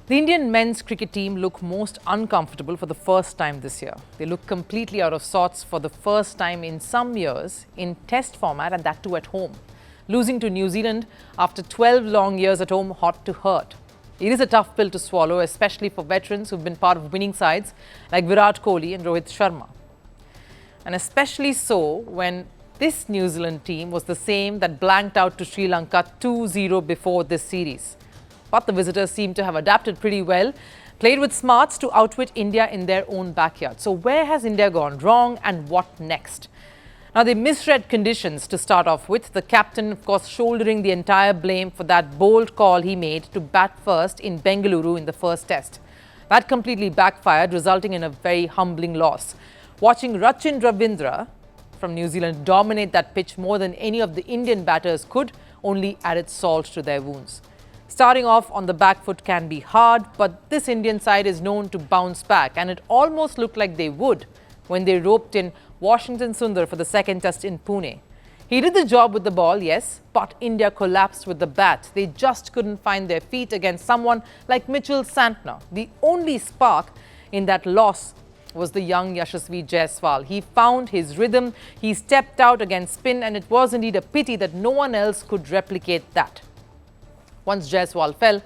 The Indian men's cricket team look most uncomfortable for the first time this year. They look completely out of sorts for the first time in some years in test format, and that too at home. Losing to New Zealand after 12 long years at home ought to hurt. It is a tough pill to swallow, especially for veterans who've been part of winning sides like Virat Kohli and Rohit Sharma. And especially so when this New Zealand team was the same that blanked out to Sri Lanka 2-0 before this series. But the visitors seem to have adapted pretty well, played with smarts to outwit India in their own backyard. So where has India gone wrong and what next? Now, they misread conditions to start off with. The captain, of course, shouldering the entire blame for that bold call he made to bat first in Bengaluru in the first test. That completely backfired, resulting in a very humbling loss. Watching Rachin Ravindra from New Zealand dominate that pitch more than any of the Indian batters could only added salt to their wounds. Starting off on the back foot can be hard, but this Indian side is known to bounce back, and it almost looked like they would when they roped in Washington Sundar for the second test in Pune. He did the job with the ball, yes, but India collapsed with the bat. They just couldn't find their feet against someone like Mitchell Santner. The only spark in that loss was the young Yashasvi Jaiswal. He found his rhythm, he stepped out against spin, and it was indeed a pity that no one else could replicate that. Once Jaiswal fell,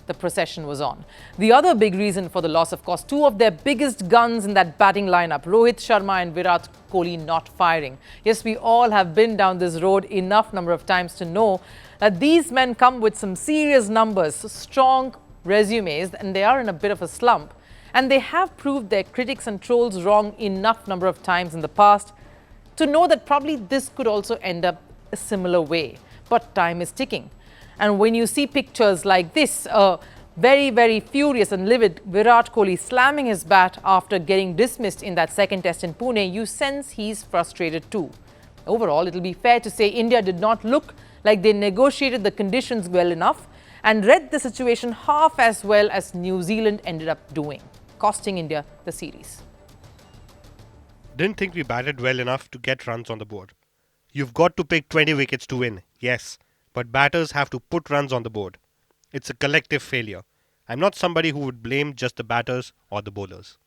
the procession was on. The other big reason for the loss, of course, two of their biggest guns in that batting lineup, Rohit Sharma and Virat Kohli, not firing. Yes, we all have been down this road enough number of times to know that these men come with some serious numbers, strong resumes, and they are in a bit of a slump. And they have proved their critics and trolls wrong enough number of times in the past to know that probably this could also end up a similar way. But time is ticking. And when you see pictures like this, very, very furious and livid Virat Kohli slamming his bat after getting dismissed in that second test in Pune, you sense he's frustrated too. Overall, it'll be fair to say India did not look like they negotiated the conditions well enough and read the situation half as well as New Zealand ended up doing, costing India the series. Didn't think we batted well enough to get runs on the board. You've got to pick 20 wickets to win, yes. But batters have to put runs on the board. It's a collective failure. I'm not somebody who would blame just the batters or the bowlers.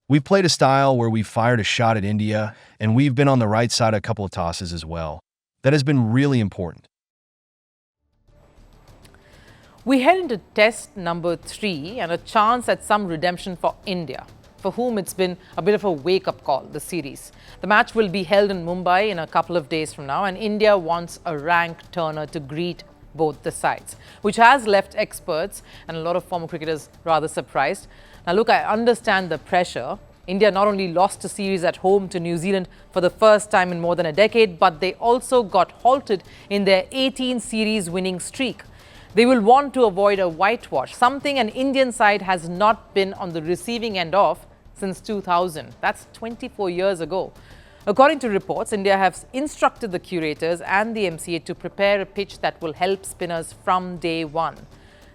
We've played a style where we've fired a shot at India, and we've been on the right side a couple of tosses as well. That has been really important. We head into test number 3 and a chance at some redemption for India, for whom it's been a bit of a wake-up call, the series. The match will be held in Mumbai in a couple of days from now, and India wants a rank turner to greet both the sides, which has left experts and a lot of former cricketers rather surprised. Now look, I understand the pressure. India not only lost a series at home to New Zealand for the first time in more than a decade, but they also got halted in their 18 series winning streak. They will want to avoid a whitewash, something an Indian side has not been on the receiving end of since 2000. That's 24 years ago. According to reports, India has instructed the curators and the MCA to prepare a pitch that will help spinners from day one.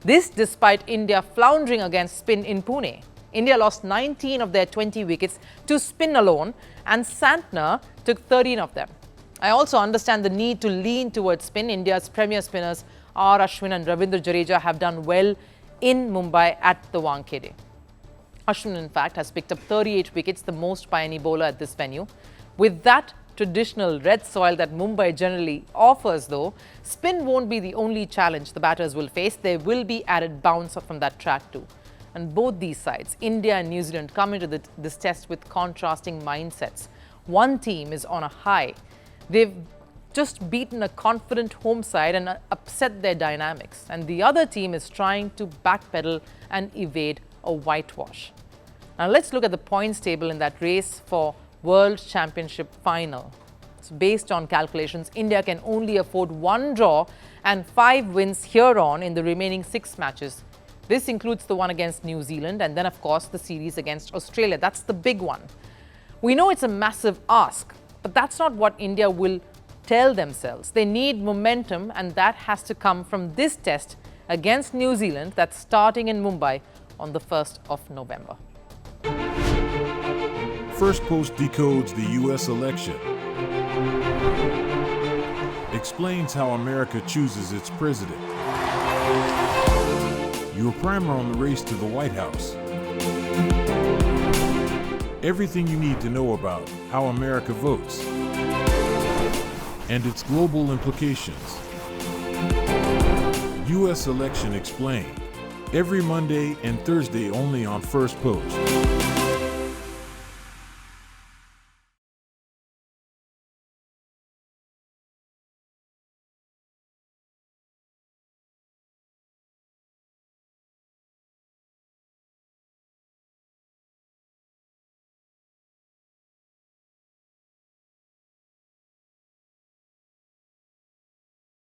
This despite India floundering against spin in Pune. India lost 19 of their 20 wickets to spin alone, and Santner took 13 of them. I also understand the need to lean towards spin. India's premier spinners R. Ashwin and Ravindra Jadeja have done well in Mumbai at the Wankhede. Ashwin, in fact, has picked up 38 wickets, the most by any bowler at this venue. With that traditional red soil that Mumbai generally offers, though, spin won't be the only challenge the batters will face. There will be added bounce from that track too. And both these sides, India and New Zealand, come into this test with contrasting mindsets. One team is on a high. They've just beaten a confident home side and upset their dynamics. And the other team is trying to backpedal and evade a whitewash. Now let's look at the points table in that race for World Championship final. So based on calculations, India can only afford 1 draw and 5 wins here on in the remaining 6 matches. This includes the one against New Zealand and then, of course, the series against Australia. That's the big one. We know it's a massive ask, but that's not what India will tell themselves. They need momentum, and that has to come from this test against New Zealand that's starting in Mumbai on the 1st of November. Firstpost decodes the U.S. election, explains how America chooses its president, Your primer on the race to the White House. Everything you need to know about how America votes and its global implications. U.S. Election Explained. Every Monday and Thursday only on Firstpost.